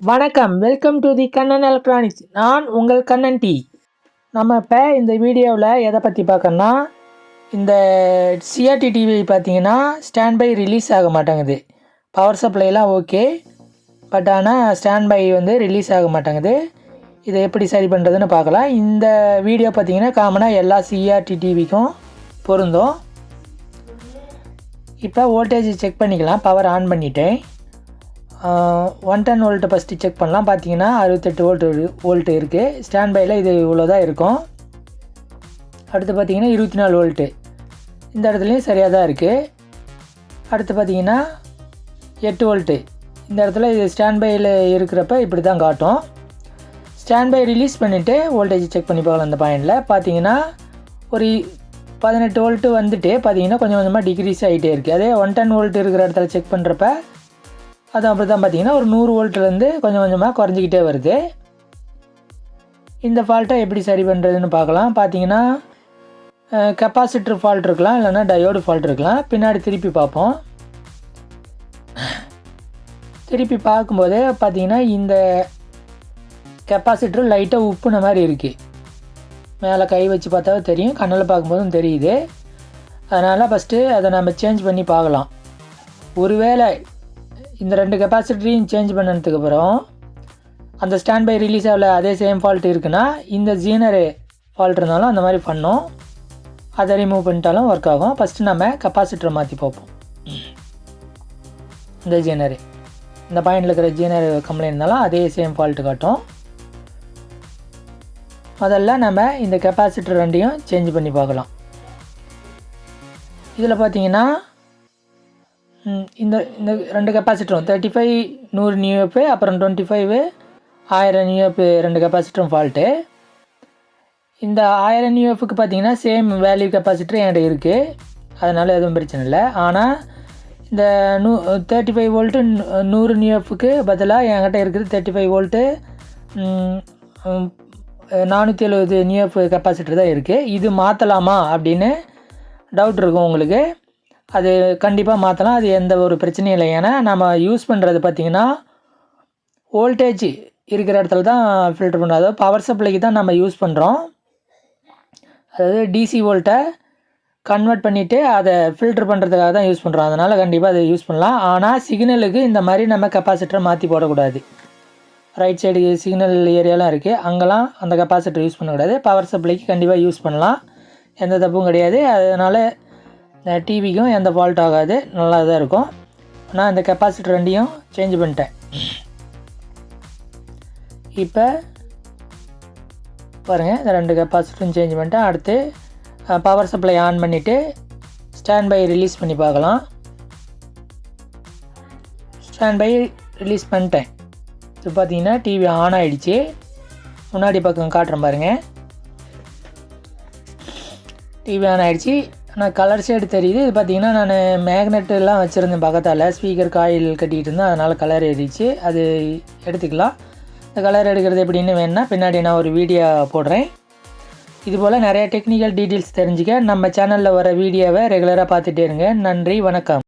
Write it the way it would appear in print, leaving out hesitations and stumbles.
வணக்கம், welcome to the Kannan electronics. நான் உங்கள் கண்ணன் டி. நம்ம இப்போ இந்த வீடியோவில் எதை பற்றி பார்க்கணுன்னா, இந்த சிஆர்டி டிவி பார்த்தீங்கன்னா ஸ்டாண்ட் பை ரிலீஸ் ஆக மாட்டேங்குது. பவர் சப்ளைலாம் ஓகே, பட் ஆனால் ஸ்டாண்ட் பை வந்து ரிலீஸ் ஆக மாட்டேங்குது. இதை எப்படி சரி பண்ணுறதுன்னு பார்க்கலாம். இந்த வீடியோ பார்த்தீங்கன்னா காமனாக எல்லா சிஆர்டி டிவிக்கும் பொருந்தும். இப்போ வோல்டேஜ் செக் பண்ணிக்கலாம். பவர் ஆன் பண்ணிட்டேன். 110 வோல்ட்டு ஃபஸ்ட்டு செக் பண்ணலாம். பார்த்தீங்கன்னா 68 வோல்ட்டு இருக்குது. ஸ்டாண்ட் பையில் இது இவ்வளோ தான் இருக்கும். அடுத்து பார்த்தீங்கன்னா 24 வோல்ட்டு, இந்த இடத்துலையும் சரியாக தான் இருக்குது. அடுத்து பார்த்தீங்கன்னா 8 வோல்ட்டு, இந்த இடத்துல இது ஸ்டாண்ட் பையில் இருக்கிறப்ப இப்படி தான் காட்டும். ஸ்டாண்ட் பை ரிலீஸ் பண்ணிவிட்டு வோல்டேஜ் செக் பண்ணி பார்க்கலாம். இந்த பாயிண்டில் பார்த்தீங்கன்னா ஒரு 18 வோல்ட்டு வந்துட்டு பார்த்தீங்கன்னா கொஞ்சம் கொஞ்சமாக டிக்ரீஸ் ஆகிட்டே இருக்குது. அதே 110 வோல்ட் இருக்கிற இடத்துல செக் பண்ணுறப்ப அது அப்படி தான் பார்த்தீங்கன்னா ஒரு 100 வோல்ட்லேருந்து கொஞ்சம் கொஞ்சமாக குறைஞ்சிக்கிட்டே வருது. இந்த ஃபால்ட்டை எப்படி சரி பண்ணுறதுன்னு பார்க்கலாம். பார்த்தீங்கன்னா கெப்பாசிட்டர் ஃபால்ட் இருக்கலாம், இல்லைனா டயோடு ஃபால்ட் இருக்கலாம். பின்னாடி திருப்பி பார்ப்போம். திருப்பி பார்க்கும்போது பார்த்தீங்கன்னா இந்த கெப்பாசிட்டர் லைட்டாக உப்புன மாதிரி இருக்குது. மேலே கை வச்சு பார்த்தாவே தெரியும், கண்ணில் பார்க்கும்போதும் தெரியுது. அதனால் ஃபஸ்ட்டு அதை நம்ம சேஞ்ச் பண்ணி பார்க்கலாம். ஒருவேளை இந்த 2 கெப்பாசிட்டரையும் சேஞ்ச் பண்ணதுக்கப்புறம் அந்த ஸ்டாண்ட் பை ரிலீஸ் ஆகல அதே சேம் ஃபால்ட் இருக்குன்னா, இந்த ஜீனரு ஃபால்ட் இருந்தாலும் அந்த மாதிரி பண்ணோம். அதை ரிமூவ் பண்ணிட்டாலும் ஒர்க் ஆகும். ஃபஸ்ட்டு நம்ம கெப்பாசிட்டரை மாற்றி பார்ப்போம். இந்த ஜீனரு, இந்த பாயிண்டில் இருக்கிற ஜீனர் கம்ப்ளைண்ட் இருந்தாலும் அதே சேம் ஃபால்ட்டு காட்டும். முதல்ல நம்ம இந்த கெப்பாசிட்டர் ரெண்டையும் சேஞ்ச் பண்ணி பார்க்கலாம். இதில் பார்த்தீங்கன்னா இந்த 2 கெப்பாசிட்டரும் 35 100 நியூஎஃப், அப்புறம் 25 1000 நியூஎஃப் 2 கெப்பாசிட்டரும் ஃபால்ட்டு. இந்த 1000 நியூஎஃப்க்கு பார்த்தீங்கன்னா சேம் வேல்யூ கெப்பாசிட்டர் என்கிட்ட இருக்குது, அதனால் எதுவும் பிரச்சனை இல்லை. ஆனால் இந்த 35 வோல்ட்டு 100 நியூஎஃப்க்கு பதிலாக என்கிட்ட இருக்குது 35 வோல்ட்டு 470 நியூஎஃப் கெப்பாசிட்டர் தான் இருக்குது. இது மாற்றலாமா அப்படின்னு டவுட் இருக்கும் உங்களுக்கு. அது கண்டிப்பாக மாற்றலாம், அது எந்த ஒரு பிரச்சனையும் இல்லை. ஏன்னா நம்ம யூஸ் பண்ணுறது பார்த்திங்கன்னா வோல்டேஜ் இருக்கிற இடத்துல தான் ஃபில்ட்ரு பண்ணுறோம். அதாவது பவர் சப்ளைக்கு தான் நம்ம யூஸ் பண்ணுறோம். அதாவது டிசி வோல்ட்டை கன்வெர்ட் பண்ணிவிட்டு அதை ஃபில்ட்ரு பண்ணுறதுக்காக தான் யூஸ் பண்ணுறோம். அதனால் கண்டிப்பாக அதை யூஸ் பண்ணலாம். ஆனால் சிக்னலுக்கு இந்த மாதிரி நம்ம கெப்பாசிட்டரை மாற்றி போடக்கூடாது. ரைட் சைடு சிக்னல் ஏரியாலாம் இருக்குது, அங்கெல்லாம் அந்த கெப்பாசிட்டர் யூஸ் பண்ணக்கூடாது. பவர் சப்ளைக்கு கண்டிப்பாக யூஸ் பண்ணலாம், எந்த தப்பும் கிடையாது. அதனால் டிவிக்கும் எந்த ஃபால்ட் ஆகாது, நல்லா தான் இருக்கும். நான் இந்த கெப்பாசிட்டர் ரெண்டையும் சேஞ்ச் பண்ணிட்டேன். இப்போ பாருங்கள், இந்த 2 கெப்பாசிட்டரும் சேஞ்ச் பண்ணிட்டேன். அடுத்து பவர் சப்ளை ஆன் பண்ணிவிட்டு ஸ்டாண்ட் பை ரிலீஸ் பண்ணி பார்க்கலாம். ஸ்டாண்ட் பை ரிலீஸ் பண்ணிட்டேன். இப்போ பார்த்தீங்கன்னா டிவி ஆன் ஆகிடுச்சு. முன்னாடி பக்கம் காட்டுறேன் பாருங்கள், டிவி ஆன் ஆகிடுச்சு. ஆனால் கலர் ஷேடு தெரியுது. இது பார்த்திங்கன்னா நான் மேக்னெட்டெல்லாம் வச்சுருந்தேன் பக்கத்தால், ஸ்பீக்கர் காயில் கட்டிக்கிட்டு இருந்தேன், அதனால் கலர் ஏறிச்சு. அது எடுத்துக்கலாம். இந்த கலர் எடுக்கிறது எப்படின்னு வேணுன்னா பின்னாடி நான் ஒரு வீடியோ போடுறேன். இதுபோல் நிறைய டெக்னிக்கல் டீட்டெயில்ஸ் தெரிஞ்சுக்க நம்ம சேனலில் வர வீடியோவை ரெகுலராக பார்த்துட்டே இருங்க. நன்றி, வணக்கம்.